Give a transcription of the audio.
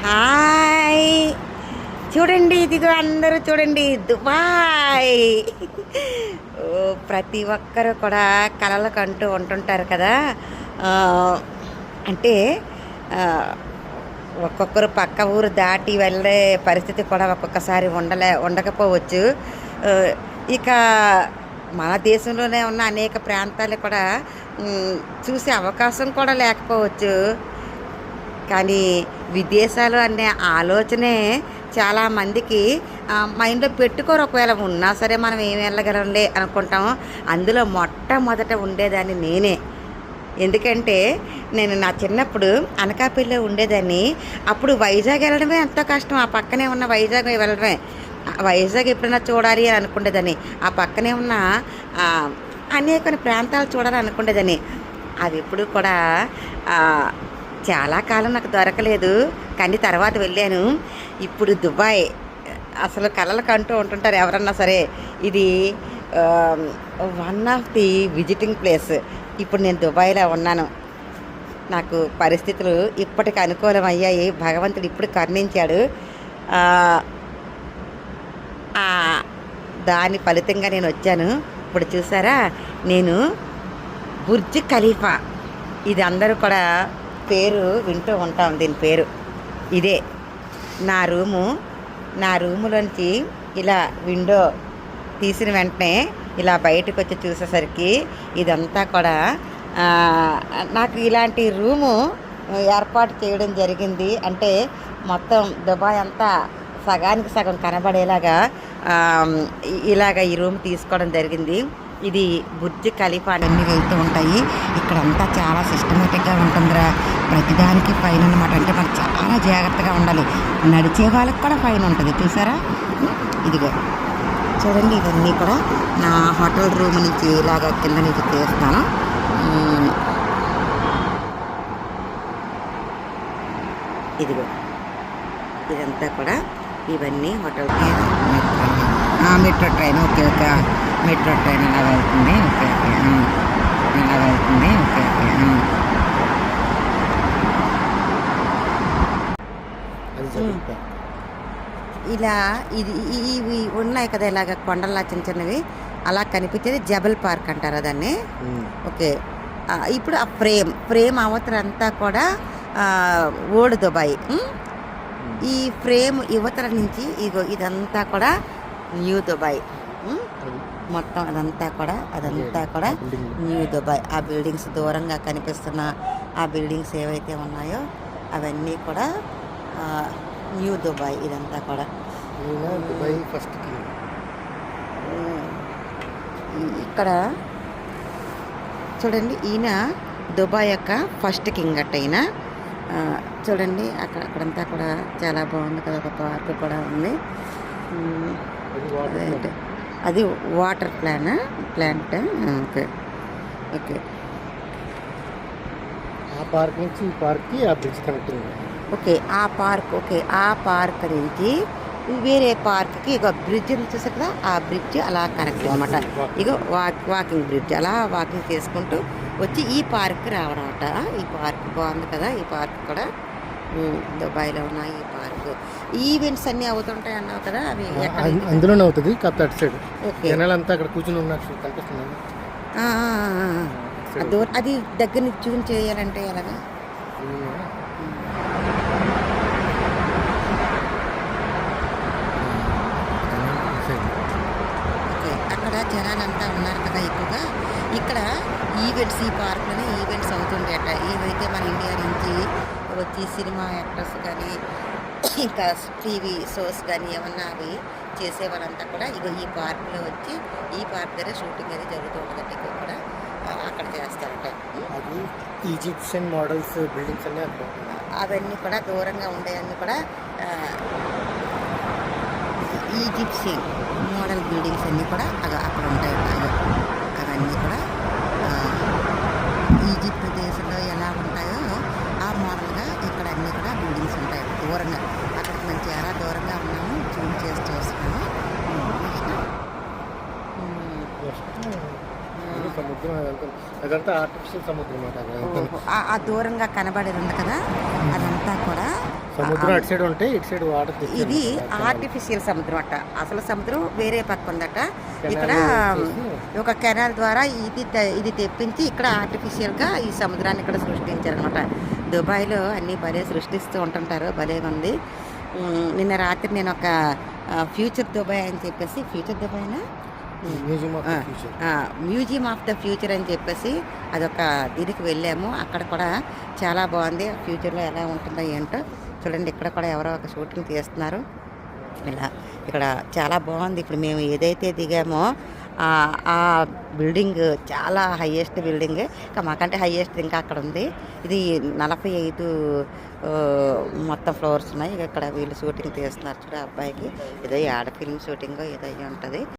Hi చూడండి, ఇదిగో అందరూ చూడండి, దుబాయ్. ఓ, ప్రతి ఒక్కరు కూడా కలలు కంటూ ఉంటుంటారు కదా. ఆ, అంటే ఆ, ఒక్కొక్కరు పక్క ఊరు దాటి వెళ్ళే పరిస్థితి కూడా ఒక్కొక్కసారి ఉండకపోవచ్చు. ఆ, ఇక మన దేశంలోనే ఉన్న అనేక ప్రాంతాలు కూడా చూసే అవకాశం కూడా లేకపోవచ్చు. కానీ విదేశాలు అనే ఆలోచనే చాలామందికి మైండ్లో పెట్టుకోరు. ఒకవేళ ఉన్నా సరే మనం ఏం వెళ్ళగలంలే అనుకుంటాం. అందులో మొట్టమొదట ఉండేదాన్ని నేనే. ఎందుకంటే నేను నా చిన్నప్పుడు అనకాపల్లిలో ఉండేదాన్ని. అప్పుడు వైజాగ్ వెళ్ళడమే ఎంతో కష్టం. ఆ పక్కనే ఉన్న వైజాగ్ వెళ్ళడమే, వైజాగ్ ఎప్పుడైనా చూడాలి అని అనుకునేదాన్ని. ఆ పక్కనే ఉన్న అనేక ప్రాంతాలు చూడాలని అనుకునేదాన్ని. అవి ఎప్పుడు కూడా చాలా కాలం నాకు దొరకలేదు. కానీ తర్వాత వెళ్ళాను. ఇప్పుడు దుబాయ్ అసలు కలలకు అంటూ ఉంటుంటారు ఎవరన్నా సరే. ఇది one of the visiting place. ఇప్పుడు నేను దుబాయ్లో ఉన్నాను. నాకు పరిస్థితులు ఇప్పటికి అనుకూలం అయ్యాయి. భగవంతుడు ఇప్పుడు కరుణించాడు. దాని ఫలితంగా నేను వచ్చాను. ఇప్పుడు చూసారా, నేను బుర్జ్ ఖలీఫా, ఇది అందరూ కూడా పేరు వింటూ ఉంటాం. దీని పేరు ఇదే. నా రూములోంచి ఇలా విండో తీసిన వెంటనే ఇలా బయటకు వచ్చి చూసేసరికి ఇదంతా కూడా నాకు ఇలాంటి రూము ఏర్పాటు చేయడం జరిగింది. అంటే మొత్తం దుబాయ్ అంతా సగానికి సగం కనబడేలాగా ఇలాగ ఈ రూమ్ తీసుకోవడం జరిగింది. ఇది బుర్జ్ ఖలీఫా అన్నీ వెళ్తూ ఉంటాయి. ఇక్కడంతా చాలా సిస్టమేటిక్గా ఉంటుందిరా. ప్రతిదానికి ఫైన్ అనమాట. అంటే మనం చాలా జాగ్రత్తగా ఉండాలి. నడిచే వాళ్ళకి కూడా ఫైన్ ఉంటుంది. చూసారా, ఇదిగో చూడండి. ఇవన్నీ కూడా నా హోటల్ రూమ్ నుంచి ఇలాగ కింద నుంచి తీస్తాను. ఇదిగో ఇదంతా కూడా ఇవన్నీ hotel metro train. Okay okay, metro train ఇలా వెళ్తుంది. ఓకే ఓకే, ఇలా వెళ్తుంది. Okay okay. ఇలా ఇవి ఉన్నాయి కదా, ఇలాగ కొండల్లా చిన్న చిన్నవి అలా కనిపించేది జబల్ పార్క్ అంటారు దాన్ని. ఓకే, ఇప్పుడు ఆ ఫ్రేమ్ అవతలంతా కూడా ఓల్డ్ దుబాయ్. ఈ ఫ్రేమ్ యువతల నుంచి ఇదంతా కూడా న్యూ దుబాయ్. మొత్తం అదంతా కూడా న్యూ దుబాయ్. ఆ బిల్డింగ్స్ దూరంగా కనిపిస్తున్న ఆ బిల్డింగ్స్ ఏవైతే ఉన్నాయో అవన్నీ కూడా న్యూ దుబాయ్. ఇదంతా కూడా దుబాయ్ ఫస్ట్ కింగ్. ఇక్కడ చూడండి, ఈయన దుబాయ్ యొక్క ఫస్ట్ కింగ్ అట్ట. ఈయన చూడండి, అక్కడంతా కూడా చాలా బాగుంది కదా. ఒక పార్క్ కూడా ఉంది. అది వాటర్ ప్లాంట్. Okay okay. ఆ పార్క్ నుంచి ఈ పార్క్కి ఆ బ్రిడ్జ్ కనెక్టింగ్. ఓకే, ఆ పార్క్ నుంచి వేరే పార్క్కి ఇక బ్రిడ్జ్ చూసారు కదా, ఆ బ్రిడ్జ్ అలా కనెక్ట్ అనమాట. ఇక వాకింగ్ బ్రిడ్జ్ అలా వాకింగ్ చేసుకుంటూ వచ్చి ఈ పార్క్కి రావడం అట. ఈ పార్క్ బాగుంది కదా. ఈ పార్క్ కూడా దుబాయ్లో ఉన్నాయి. ఈ పార్క్ ఈవెంట్స్ అన్నీ అవుతుంటాయి అన్నావు కదా, అవి అందులోనే అవుతుంది. కాకపోతే అటు సైడ్ ఓకే, జనాలంతా అక్కడ కూర్చుని ఉన్నట్టు కనిపిస్తుంది. అది దగ్గర నుంచి చూన్ చేయాలంటే ఎలాగా? ఓకే, అక్కడ జనాలంతా ఉన్నారు కదా ఎక్కువగా. ఇక్కడ ఈవెంట్స్, ఈ పార్క్లోనే ఈవెంట్స్ అవుతుండేట. ఏవైతే మన ఇండియా నుంచి వచ్చి సినిమా యాక్టర్స్ కానీ ఇంకా టీవీ షోస్ కానీ ఏమన్నా అవి చేసే వాళ్ళంతా కూడా ఈ పార్క్లో వచ్చి ఈ పార్క్ దగ్గర షూటింగ్ అనేది జరుగుతూ ఉంటుంది. ఎక్కువ కూడా అక్కడ చేస్తారట. అది ఈజిప్షియన్ మోడల్స్ బిల్డింగ్స్ అన్నీ అక్కడ, అవన్నీ కూడా దూరంగా ఉండేవన్నీ కూడా ఈజిప్షియన్ మోడల్ బిల్డింగ్స్ అన్నీ కూడా అక్కడ ఉంటాయి. అవన్నీ కూడా ఈజిప్ట్ దేశంలో ఎలా ఉంటాయో ఆ మోడల్గా ఇక్కడ అన్నీ కూడా బిల్డింగ్స్ ఉంటాయి దూరంగా. అక్కడికి మేము చాలా దూరంగా ఉన్నాము. జూమ్ చేసి చూస్తున్నాము. అదంతా ఆర్టిఫిషియల్ సముద్రం. ఆ దూరంగా కనబడేది ఉంది కదా, అదంతా కూడా సముద్రం అటు సైడ్ ఉంటే ఇటు సైడ్ వాటర్ ఇది ఆర్టిఫిషియల్ సముద్రం అట. అసలు సముద్రం వేరే పక్క ఉందట. ఇక్కడ ఒక కెనాల్ ద్వారా ఇది తెప్పించి ఇక్కడ ఆర్టిఫిషియల్గా ఈ సముద్రాన్ని ఇక్కడ సృష్టించారనమాట. దుబాయ్లో అన్నీ భలే సృష్టిస్తూ ఉంటుంటారు, భలేగా ఉంది. నిన్న రాత్రి నేను ఒక ఫ్యూచర్ దుబాయ్ అని చెప్పేసి, ఫ్యూచర్ దుబాయ్నా మ్యూజియం ఆఫ్ ద ఫ్యూచర్ అని చెప్పేసి అదొక దీనికి వెళ్ళాము. అక్కడ కూడా చాలా బాగుంది. ఫ్యూచర్లో ఎలా ఉంటుందో ఏంటో చూడండి. ఇక్కడ కూడా ఎవరో ఒక షూటింగ్ తీస్తున్నారు. ఇలా ఇక్కడ చాలా బాగుంది. ఇప్పుడు మేము ఏదైతే దిగామో ఆ బిల్డింగ్ చాలా హయ్యెస్ట్ బిల్డింగ్. ఇంకా మాకంటే హయ్యెస్ట్ ఇంకా అక్కడ ఉంది. ఇది 45 మొత్తం ఫ్లోర్స్ ఉన్నాయి. ఇక్కడ వీళ్ళు షూటింగ్ తీస్తున్నారు చూడ. అబ్బాయికి ఏదో ఆడ ఫిల్మ్ షూటింగ్ ఏదో ఉంటుంది.